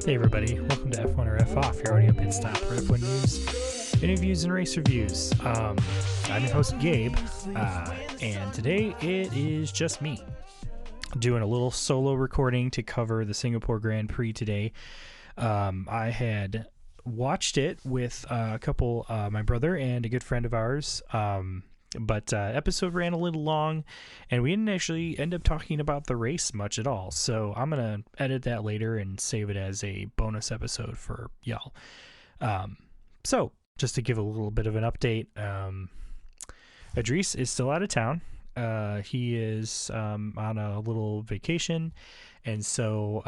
Hey everybody, welcome to F1 or F Off, your audio pit stop for F1 news, interviews, and race reviews. I'm your host Gabe, and today it is just me doing a little solo recording to cover the Singapore Grand Prix today. I had watched it with a couple, my brother and a good friend of ours, but episode ran a little long, and we didn't actually end up talking about the race much at all. So I'm going to edit that later and save it as a bonus episode for y'all. So just to give a little bit of an update, Idris is still out of town. He is on a little vacation, and so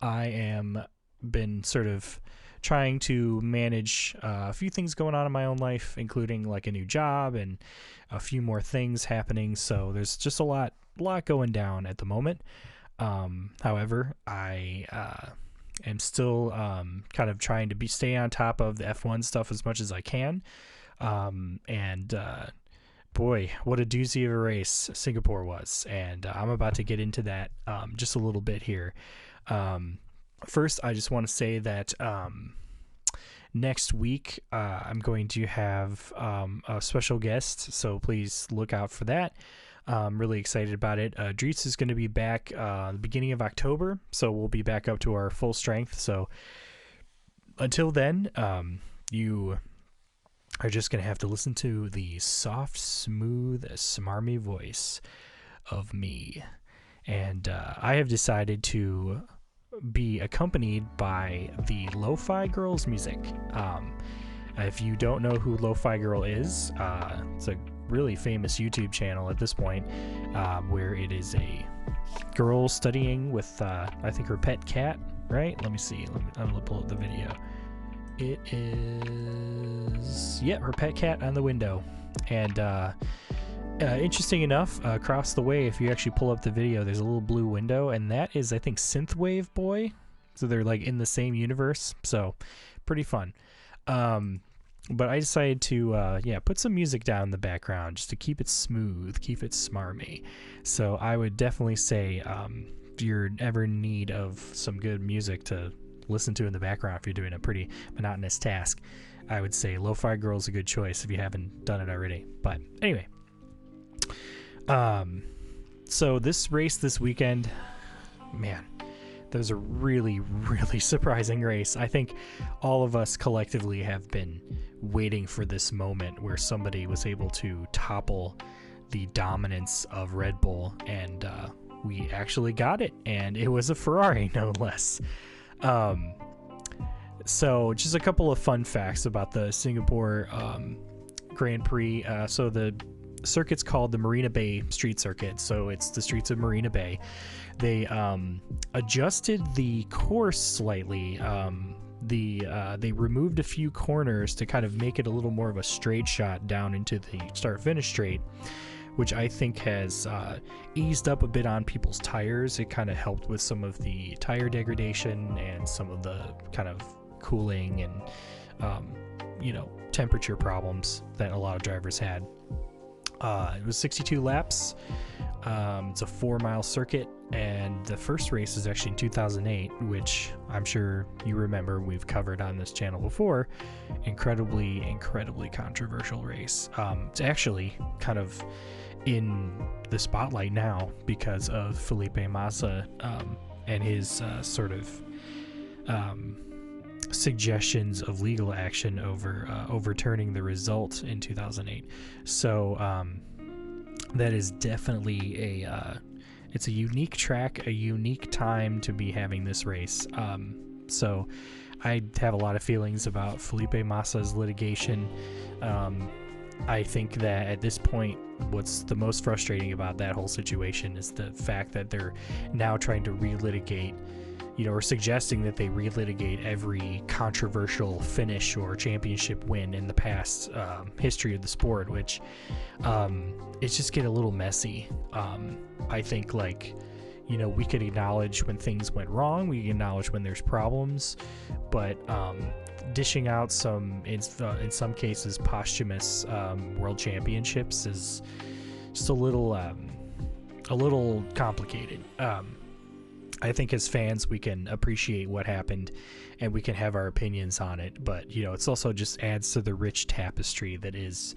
I am been sort of trying to manage a few things going on in my own life, including like a new job and a few more things happening. So there's just a lot going down at the moment. However, I am still kind of trying to stay on top of the F1 stuff as much as I can. Boy, what a doozy of a race Singapore was. And I'm about to get into that just a little bit here. First, I just want to say that next week I'm going to have a special guest, so please look out for that. I'm really excited about it. Dries is going to be back the beginning of October, so we'll be back up to our full strength. So until then, you are just going to have to listen to the soft, smooth, smarmy voice of me. And I have decided to be accompanied by the LoFi Girl's music. If you don't know who LoFi Girl is, it's a really famous YouTube channel at this point, where it is a girl studying with I think her pet cat, right? Let me see. I'm gonna pull up the video. It is, yeah, her pet cat on the window. And interesting enough, across the way, if you actually pull up the video, there's a little blue window, and that is, I think, Synthwave Boy. So they're like in the same universe. So pretty fun. But I decided to put some music down in the background just to keep it smooth, keep it smarmy. So I would definitely say, if you're ever in need of some good music to listen to in the background, if you're doing a pretty monotonous task, I would say LoFi Girl is a good choice if you haven't done it already. But anyway, so this race this weekend, man, that was a really, really surprising race. I think all of us collectively have been waiting for this moment where somebody was able to topple the dominance of RedBull, and we actually got it, and it was a Ferrari, no less. So just a couple of fun facts about the Singapore Grand Prix. So the circuit's called the Marina Bay Street Circuit, so it's the streets of Marina Bay. They adjusted the course slightly. They removed a few corners to kind of make it a little more of a straight shot down into the start-finish straight, which I think has eased up a bit on people's tires. It kind of helped with some of the tire degradation and some of the kind of cooling and temperature problems that a lot of drivers had. It was 62 laps. It's a 4-mile circuit, and the first race is actually in 2008, which I'm sure you remember we've covered on this channel before. Incredibly controversial race. It's actually kind of in the spotlight now because of Felipe Massa and his sort of suggestions of legal action over overturning the result in 2008. So that is definitely it's a unique track, a unique time to be having this race. So I have a lot of feelings about Felipe Massa's litigation. I think that at this point, what's the most frustrating about that whole situation is the fact that they're now trying to relitigate, or suggesting that they relitigate every controversial finish or championship win in the past history of the sport, which it's just get a little messy. I think, we could acknowledge when things went wrong, we can acknowledge when there's problems, but dishing out some, in some cases, posthumous world championships is just a little complicated. I think as fans, we can appreciate what happened and we can have our opinions on it. But, you know, it's also just adds to the rich tapestry that is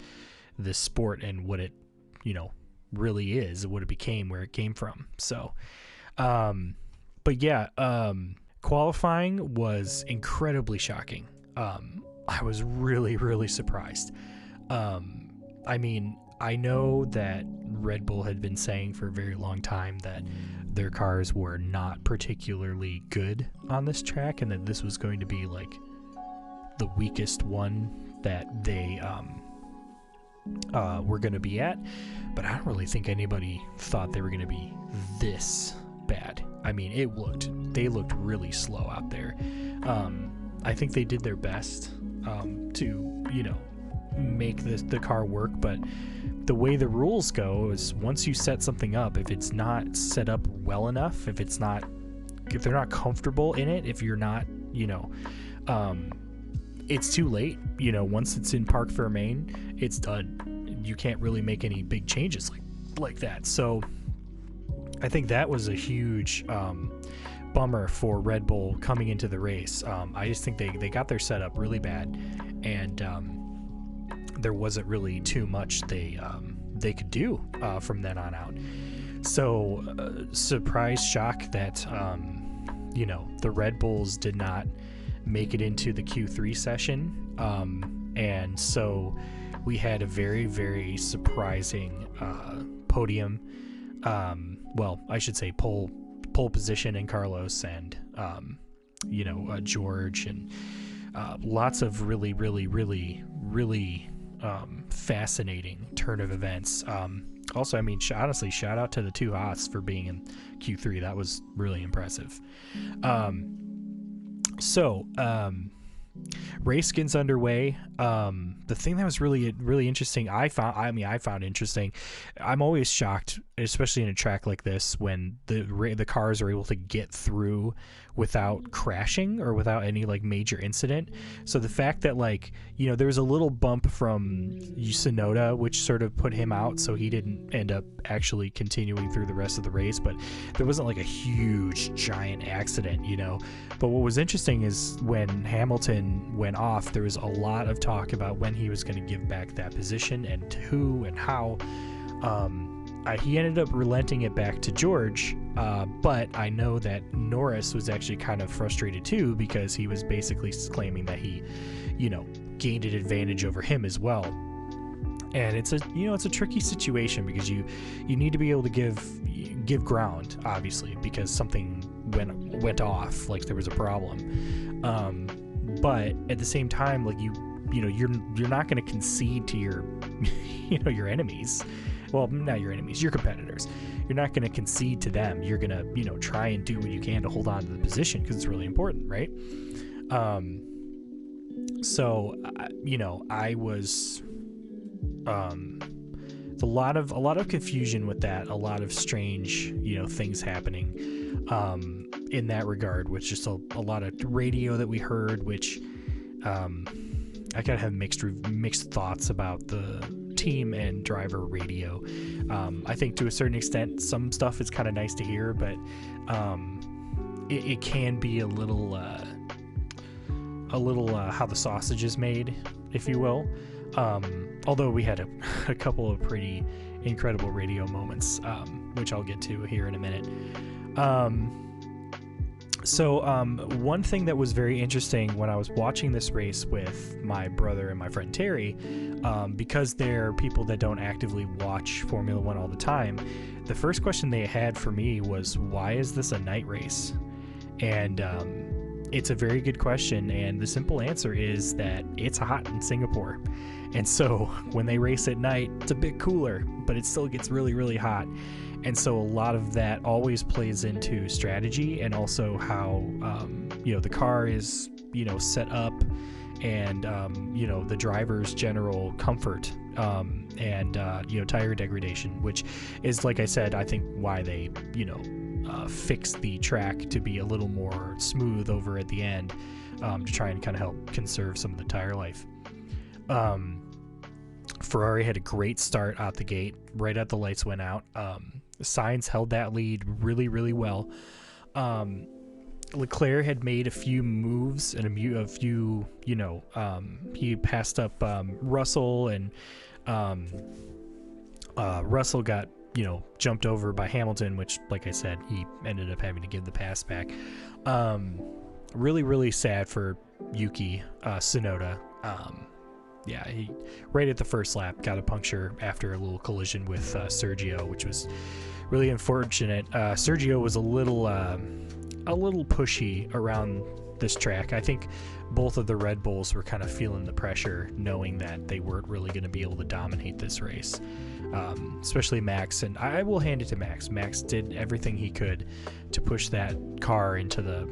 this sport and what it, you know, really is, what it became, where it came from. So, but yeah, qualifying was incredibly shocking. I was really, really surprised. I mean, I know that Red Bull had been saying for a very long time that their cars were not particularly good on this track and that this was going to be like the weakest one that they were going to be at. But I don't really think anybody thought they were going to be this bad. I mean, they looked really slow out there. I think they did their best to, you know, make the car work, but the way the rules go is once you set something up, if it's not set up well enough, if they're not comfortable in it, if you're not, you know, it's too late. You know, once it's in Parc Fermé, it's done. You can't really make any big changes like that. So I think that was a huge bummer for Red Bull coming into the race. I just think they got their setup really bad, and there wasn't really too much they could do from then on out. So surprise, shock that you know, the Red Bulls did not make it into the Q3 session, and so we had a very, very surprising podium. Well, I should say pole position in Carlos and you know, George, and lots of really, really, really, really fascinating turn of events. Also, I mean, honestly, shout out to the two Haas for being in Q3. That was really impressive. So race gets underway. The thing that was really, really interesting, I found interesting. I'm always shocked, especially in a track like this, when the cars are able to get through without crashing or without any like major incident. So the fact that, like, you know, there was a little bump from Tsunoda, which sort of put him out, so he didn't end up actually continuing through the rest of the race, but there wasn't like a huge giant accident, you know. But what was interesting is when Hamilton went off, there was a lot of talk about when he was going to give back that position and to who and how. He ended up relenting it back to George, but I know that Norris was actually kind of frustrated too, because he was basically claiming that he, you know, gained an advantage over him as well. And it's a tricky situation, because you need to be able to give ground, obviously, because something went off, like there was a problem. But at the same time, like you're not going to concede to your your enemies. Well, not your enemies, your competitors. You're not going to concede to them. You're going to, try and do what you can to hold on to the position, because it's really important, right? So, I was, a lot of confusion with that, a lot of strange, things happening, in that regard, with just a lot of radio that we heard, which, I kind of have mixed thoughts about the team and driver radio. I think to a certain extent, some stuff is kind of nice to hear, but it can be a little how the sausage is made, if you will. Although we had a couple of pretty incredible radio moments, which I'll get to here in a minute. So one thing that was very interesting when I was watching this race with my brother and my friend Terry, because they're people that don't actively watch Formula One all the time, the first question they had for me was, why is this a night race? And it's a very good question, and the simple answer is that it's hot in Singapore. And so when they race at night, it's a bit cooler, but it still gets really, really hot. And so a lot of that always plays into strategy, and also how, the car is, set up, and, the driver's general comfort, and tire degradation, which is, like I said, I think why they, fixed the track to be a little more smooth over at the end, to try and kind of help conserve some of the tire life. Ferrari had a great start out the gate, right at the lights went out. Sainz held that lead really, really well. Leclerc had made a few moves and a few, he passed up Russell, and Russell got, jumped over by Hamilton, which, like I said, he ended up having to give the pass back. Really, really sad for Yuki Tsunoda. He right at the first lap got a puncture after a little collision with Sergio, which was really unfortunate. Sergio was a little pushy around this track. I think both of the Red Bulls were kind of feeling the pressure, knowing that they weren't really going to be able to dominate this race, especially Max. And I will hand it to Max. Max did everything he could to push that car into the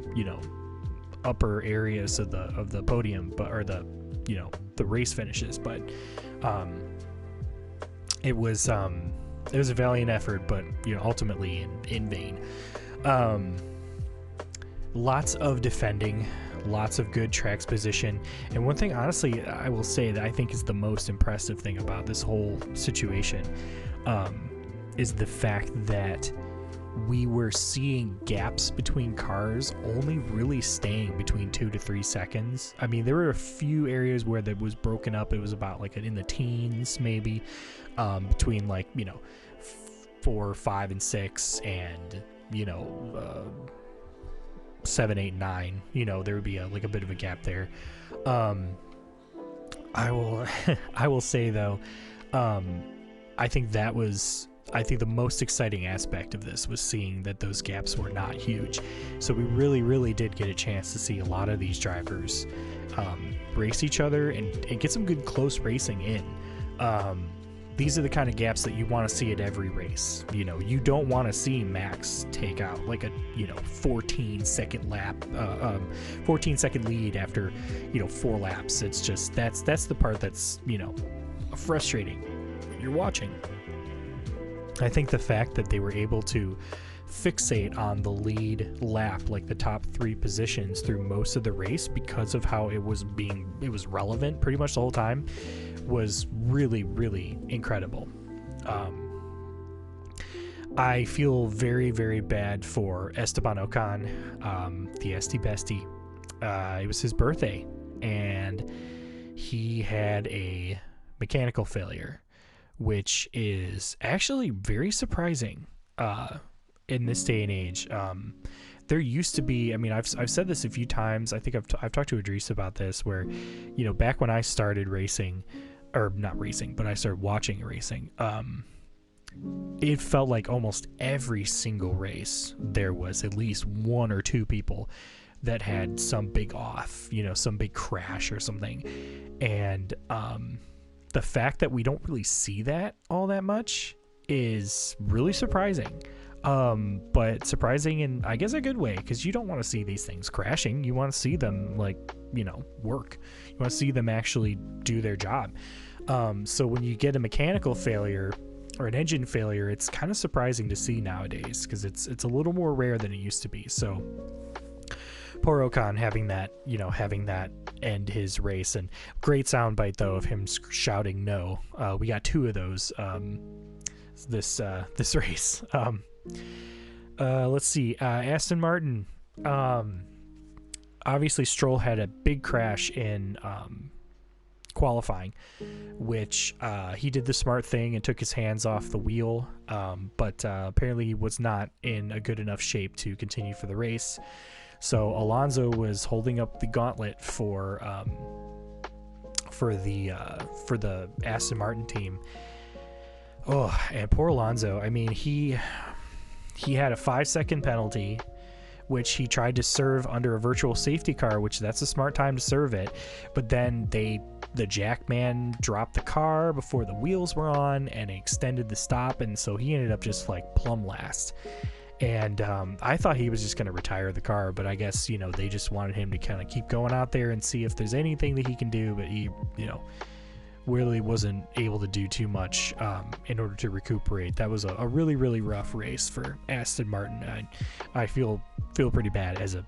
upper areas of the podium, or the race finishes. But it was a valiant effort, but ultimately in vain. Lots of defending, lots of good tracks position. And one thing, honestly, I will say that I think is the most impressive thing about this whole situation is the fact that we were seeing gaps between cars only really staying between 2 to 3 seconds. I mean, there were a few areas where that was broken up. It was about like in the teens, maybe, between 4, 5, and 6, and 7, 8, 9. There would be a bit of a gap there. I will say though, I think the most exciting aspect of this was seeing that those gaps were not huge. So we really, really did get a chance to see a lot of these drivers race each other and get some good close racing in. These are the kind of gaps that you want to see at every race. You don't want to see Max take out like a 14-second lead after 4 laps. It's just that's the part that's frustrating when you're watching. I think the fact that they were able to fixate on the lead lap, like the top 3 positions through most of the race, because of how it was relevant pretty much the whole time, was really, really incredible. I feel very, very bad for Esteban Ocon, the Esty Bestie. It was his birthday, and he had a mechanical failure, which is actually very surprising in this day and age. There used to be, I've said this a few times. I think I've talked to Idris about this, where back when I started racing, or not racing, but I started watching racing, it felt like almost every single race there was at least 1 or 2 people that had some big off, some big crash or something. And the fact that we don't really see that all that much is really surprising. But surprising in, I guess, a good way, because you don't want to see these things crashing. You want to see them work. You want to see them actually do their job. So when you get a mechanical failure or an engine failure, it's kind of surprising to see nowadays, because it's a little more rare than it used to be. So poor Ocon having that end his race. And great soundbite though of him shouting no. We got 2 of those this race. Let's see, Aston Martin. Obviously Stroll had a big crash in qualifying, which he did the smart thing and took his hands off the wheel, but apparently he was not in a good enough shape to continue for the race. So Alonso was holding up the gauntlet for the Aston Martin team. Oh, and poor Alonso. He had a 5-second penalty, which he tried to serve under a virtual safety car, which that's a smart time to serve it. But then the jackman dropped the car before the wheels were on and extended the stop, and so he ended up just plumb last. And I thought he was just going to retire the car, but I guess they just wanted him to kind of keep going out there and see if there's anything that he can do. But he really wasn't able to do too much in order to recuperate. That was a really, really rough race for Aston Martin. I feel pretty bad as a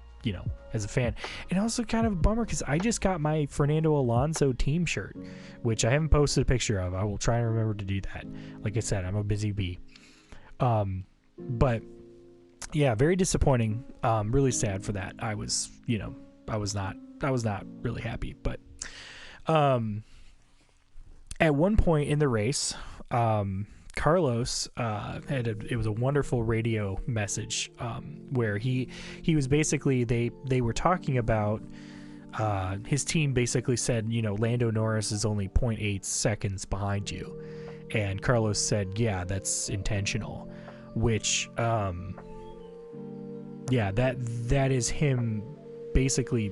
fan, and also kind of a bummer because I just got my Fernando Alonso team shirt, which I haven't posted a picture of. I will try and remember to do that. Like I said, I'm a busy bee. But Yeah, very disappointing. Really sad for that. I was, I was not really happy. But at one point in the race, Carlos it was a wonderful radio message where he was basically they were talking about his team basically said, Lando Norris is only 0.8 seconds behind you, and Carlos said, yeah, that's intentional, which yeah, that is him basically,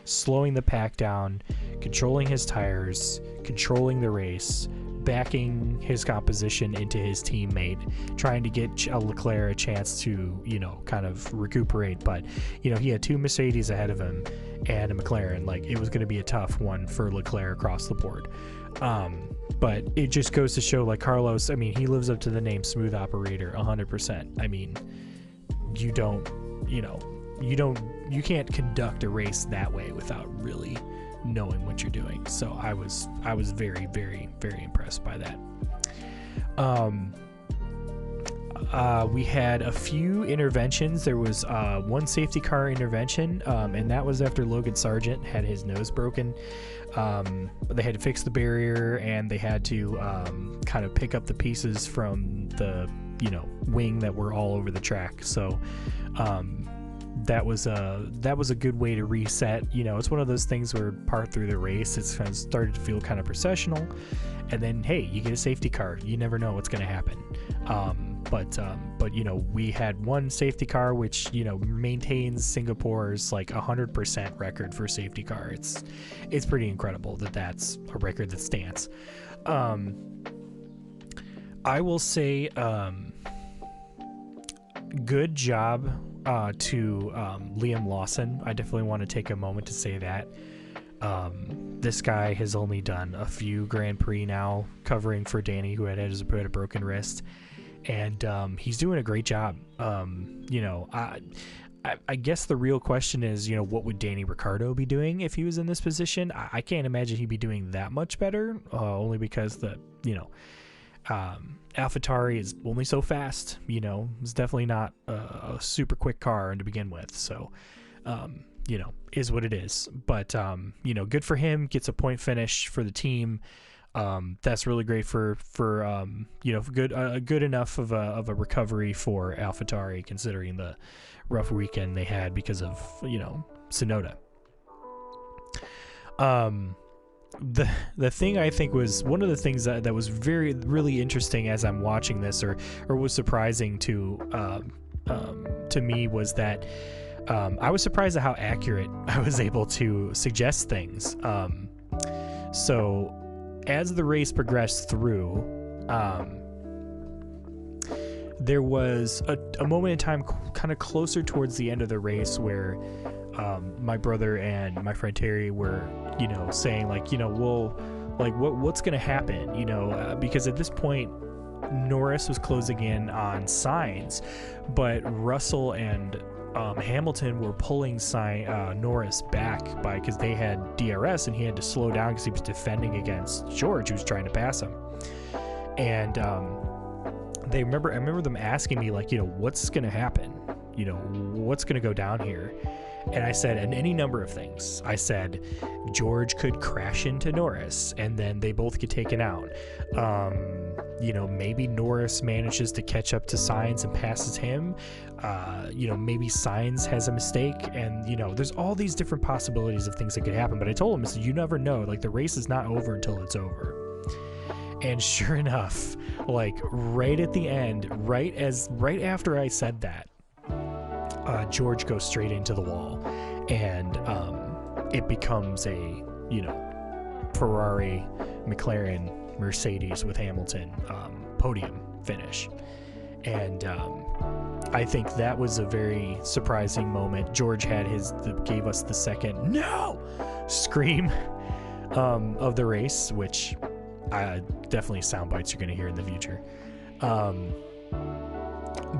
slowing the pack down, controlling his tires, controlling the race, backing his composition into his teammate, trying to get Leclerc a chance to, kind of recuperate. But, he had two Mercedes ahead of him and a McLaren. Like, it was going to be a tough one for Leclerc across the board. But it just goes to show, like, Carlos, I mean, he lives up to the name smooth operator 100%. I mean, you can't conduct a race that way without really knowing what you're doing. So I was very, very, very impressed by that. We had a few interventions. There was one safety car intervention, and that was after Logan Sargent had his nose broken. They had to fix the barrier, and they had to kind of pick up the pieces from the wing that were all over the track. So that was a good way to reset. It's one of those things where part through the race it's kind of started to feel kind of processional, and then hey, you get a safety car. You never know what's going to happen. But we had one safety car which maintains Singapore's like 100% record for safety car. It's pretty incredible that that's a record that stands. I will say good job to Liam Lawson. I definitely want to take a moment to say that. This guy has only done a few Grand Prix now, covering for Danny, who had a broken wrist, and he's doing a great job. I guess the real question is, what would Danny Ricciardo be doing if he was in this position? I can't imagine he'd be doing that much better, only because AlphaTauri is only so fast. It's definitely not a super quick car to begin with. So, is what it is. But, good for him. Gets a point finish for the team. That's really great for good enough of a recovery for AlphaTauri, considering the rough weekend they had because of, Tsunoda. The thing I think was one of the things that was really interesting as I'm watching this, or was surprising to me, was that I was surprised at how accurate I was able to suggest things. So as the race progressed through, there was a moment in time kind of closer towards the end of the race where my brother and my friend Terry were, saying like, what's going to happen, because at this point Norris was closing in on Sainz, but Russell and Hamilton were pulling Norris back because they had DRS and he had to slow down because he was defending against George, who was trying to pass him. And I remember them asking me like, what's going to happen? What's going to go down here? And I said, and any number of things. I said, George could crash into Norris and then they both get taken out. Maybe Norris manages to catch up to Sainz and passes him. Maybe Sainz has a mistake, and there's all these different possibilities of things that could happen. But I told him, I said, you never know. Like, the race is not over until it's over. And sure enough, like right at the end, right after I said that, George goes straight into the wall, and it becomes a Ferrari, McLaren, Mercedes with Hamilton podium finish. And I think that was a very surprising moment. George had gave us the second no scream of the race, which definitely sound bites you're going to hear in the future.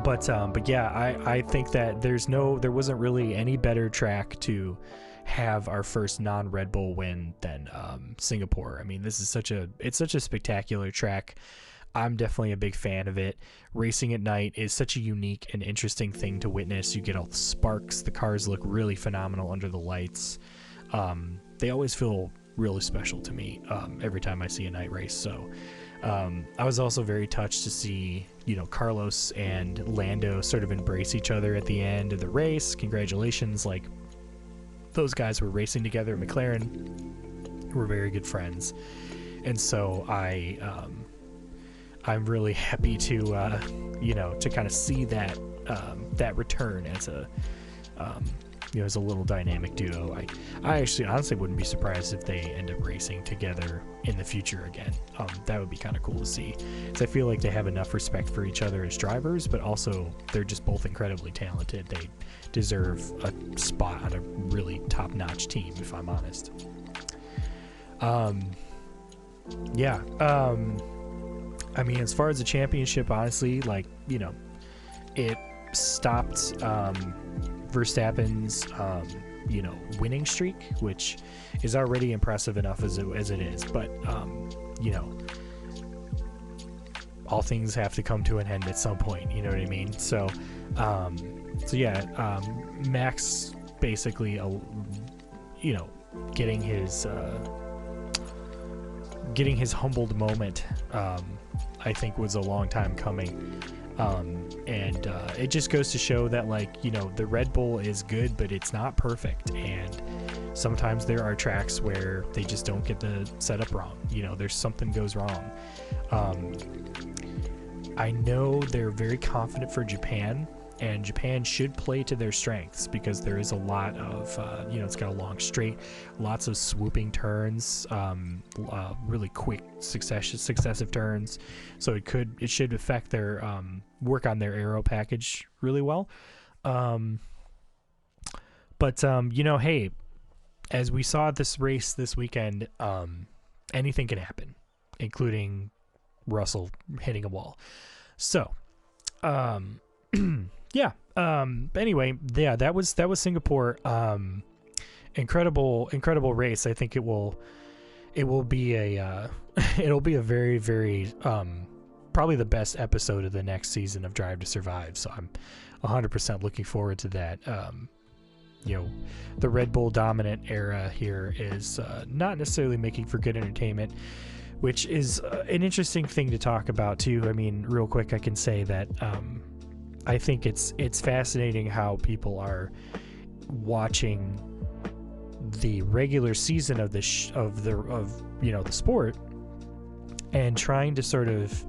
But yeah, I think that there wasn't really any better track to have our first non-Red Bull win than Singapore. I mean, it's such a spectacular track. I'm definitely a big fan of it. Racing at night is such a unique and interesting thing to witness. You get all the sparks. The cars look really phenomenal under the lights. They always feel really special to me every time I see a night race. So I was also very touched to see, Carlos and Lando sort of embrace each other at the end of the race. Congratulations. Like, those guys were racing together at McLaren. We're very good friends. And so I'm really happy to, to kind of see that, that return as a, as a little dynamic duo. I actually honestly wouldn't be surprised if they end up racing together in the future again. That would be kind of cool to see, because I feel like they have enough respect for each other as drivers, but also they're just both incredibly talented. They deserve a spot on a really top-notch team, if I'm honest. I mean, as far as the championship, honestly, like, it stopped Verstappen's winning streak, which is already impressive enough as it is, but all things have to come to an end at some point, you know what I mean? So Max basically getting his humbled moment, I think was a long time coming. And it just goes to show that, like, the Red Bull is good, but it's not perfect. And sometimes there are tracks where they just don't get the setup wrong. There's something goes wrong. I know they're very confident for Japan, and Japan should play to their strengths, because there is a lot of, it's got a long straight, lots of swooping turns, really quick successive turns. So it should affect their, work on their aero package really well. Hey, as we saw at this race this weekend, anything can happen, including Russell hitting a wall. So, anyway, that was Singapore. Incredible race. I think it will be a it'll be a very, very probably the best episode of the next season of Drive to Survive. So I'm 100% looking forward to that. The Red Bull dominant era here is not necessarily making for good entertainment, which is an interesting thing to talk about too. I mean, real quick, I can say that I think it's fascinating how people are watching the regular season of the sport and trying to sort of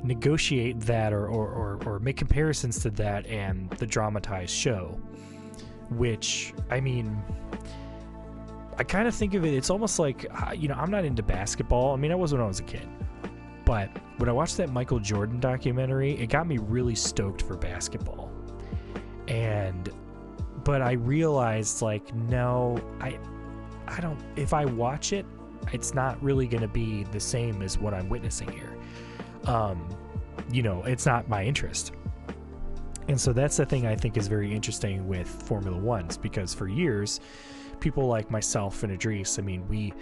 negotiate that or make comparisons to that and the dramatized show, which, I mean, I kind of think of it's almost like, I'm not into basketball. I mean, I was when I was a kid. But when I watched that Michael Jordan documentary, it got me really stoked for basketball. But I realized, like, no, I don't, if I watch it, it's not really going to be the same as what I'm witnessing here. It's not my interest. And so that's the thing I think is very interesting with Formula Ones, because for years, people like myself and Idris, I mean,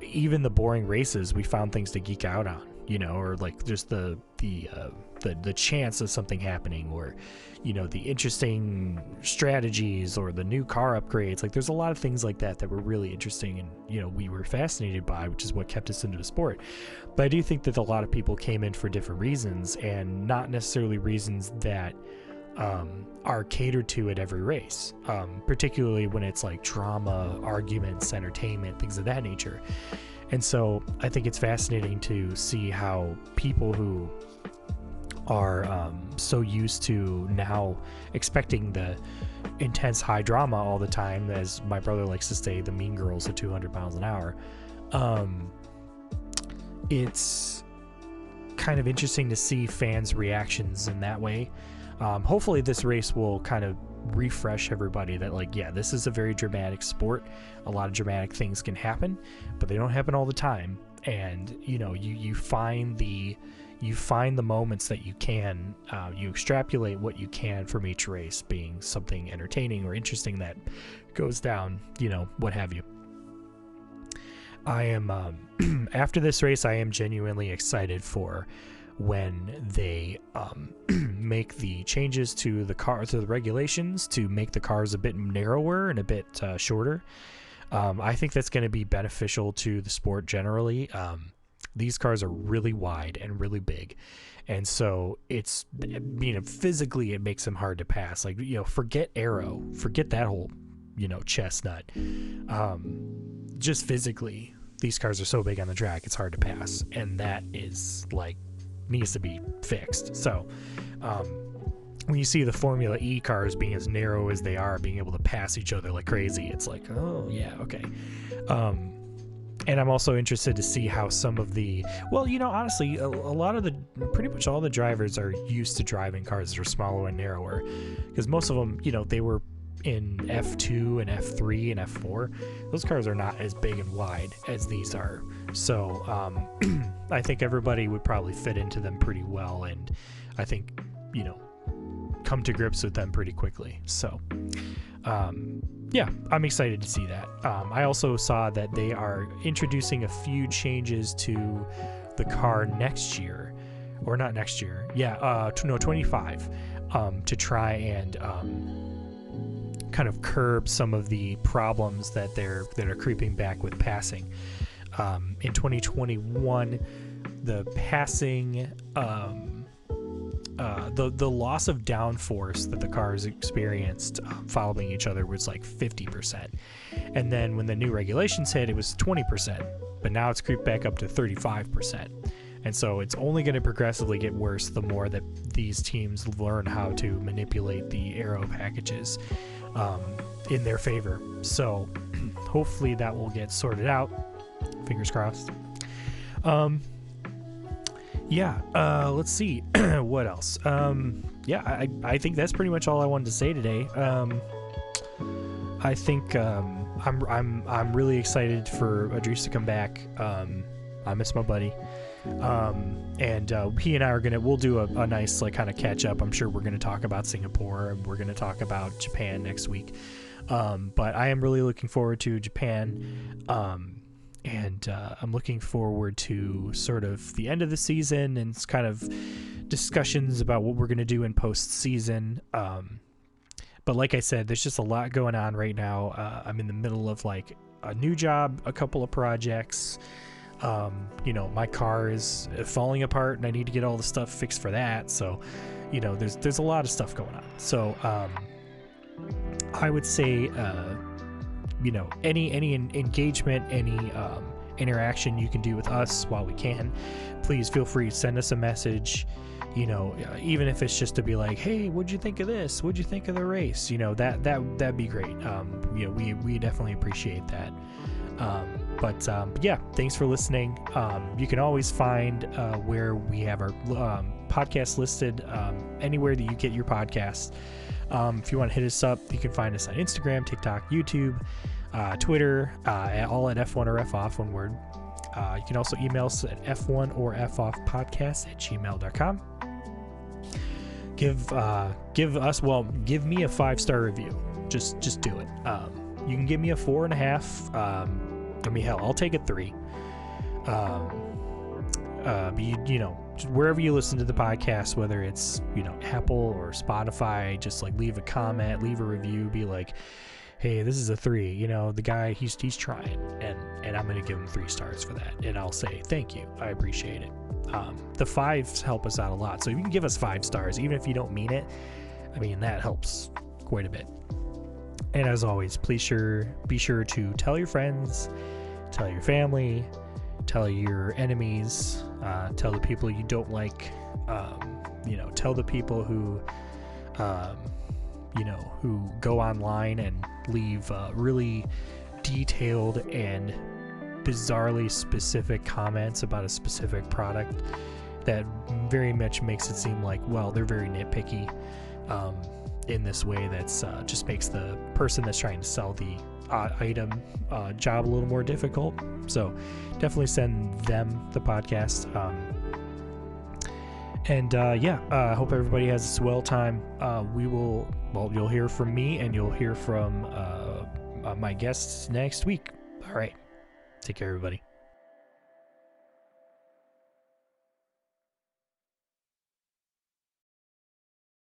even the boring races, we found things to geek out on, or like just the chance of something happening, or, the interesting strategies or the new car upgrades. Like, there's a lot of things like that were really interesting and, we were fascinated by, which is what kept us into the sport. But I do think that a lot of people came in for different reasons, and not necessarily reasons that are catered to at every race, particularly when it's like drama, arguments, entertainment, things of that nature. And so I think it's fascinating to see how people who are so used to now expecting the intense high drama all the time, as my brother likes to say, the mean girls at 200 miles an hour, it's kind of interesting to see fans' reactions in that way. Hopefully this race will kind of refresh everybody that, like, yeah, this is a very dramatic sport. A lot of dramatic things can happen, but they don't happen all the time. And, you find the moments that you can, you extrapolate what you can from each race being something entertaining or interesting that goes down, what have you. I am, after this race, I am genuinely excited for when they make the changes to the regulations to make the cars a bit narrower and a bit shorter. I think that's going to be beneficial to the sport generally. These cars are really wide and really big, and so it's, physically it makes them hard to pass. Like, forget aero, forget that whole, chestnut. Just physically, these cars are so big on the track, it's hard to pass, and that is needs to be fixed. So when you see the Formula E cars being as narrow as they are, being able to pass each other like crazy, it's like, oh yeah, okay. And I'm also interested to see how some of the, honestly, a lot of pretty much all the drivers are used to driving cars that are smaller and narrower, because most of them, they were in F2 and F3 and F4. Those cars are not as big and wide as these are. So I think everybody would probably fit into them pretty well, and I think, come to grips with them pretty quickly. So yeah, I'm excited to see that. I also saw that they are introducing a few changes to the car next year, or not next year. Yeah, 25, to try and kind of curb some of the problems that are creeping back with passing. In 2021, the passing, the loss of downforce that the cars experienced following each other was like 50%. And then when the new regulations hit, it was 20%, but now it's creeped back up to 35%. And so it's only going to progressively get worse the more that these teams learn how to manipulate the aero packages in their favor. So hopefully that will get sorted out. Fingers crossed. Let's see. What else? I think that's pretty much all I wanted to say today. I think I'm really excited for Idris to come back. I miss my buddy. And he and I we'll do a nice kind of catch up. I'm sure we're going to talk about Singapore, and we're going to talk about Japan next week. But I am really looking forward to Japan. And I'm looking forward to sort of the end of the season and kind of discussions about what we're going to do in postseason. But like I said, there's just a lot going on right now. I'm in the middle of a new job, a couple of projects. My car is falling apart and I need to get all the stuff fixed for that. So, there's a lot of stuff going on. So, I would say, any engagement, any interaction you can do with us while we can, please feel free to send us a message. Even if it's just to be like, hey, what'd you think of this? What'd you think of the race? That'd be great. We definitely appreciate that. But thanks for listening. You can always find where we have our podcast listed anywhere that you get your podcasts. If you want to hit us up, you can find us on Instagram, TikTok, YouTube, Twitter, all at F1 or F off, one word. You can also email us at F1 or F off podcast at gmail.com. Give me a 5-star review. Just do it. You can give me a 4.5. Hell, I'll take a 3. But wherever you listen to the podcast, whether it's Apple or Spotify, just leave a comment, leave a review, be like, hey, this is a 3. The guy, he's trying, and I'm gonna give him 3 stars for that, and I'll say thank you, I appreciate it. The 5s help us out a lot, so if you can give us 5 stars, even if you don't mean it, that helps quite a bit. And as always, be sure to tell your friends, tell your family, tell your enemies, tell the people you don't like, tell the people who go online and leave really detailed and bizarrely specific comments about a specific product that very much makes it seem like, well, they're very nitpicky in this way that's just makes the person that's trying to sell the item job a little more difficult. So definitely send them the podcast. I hope everybody has a swell time. You'll hear from me, and you'll hear from my guests next week. All right. Take care, everybody.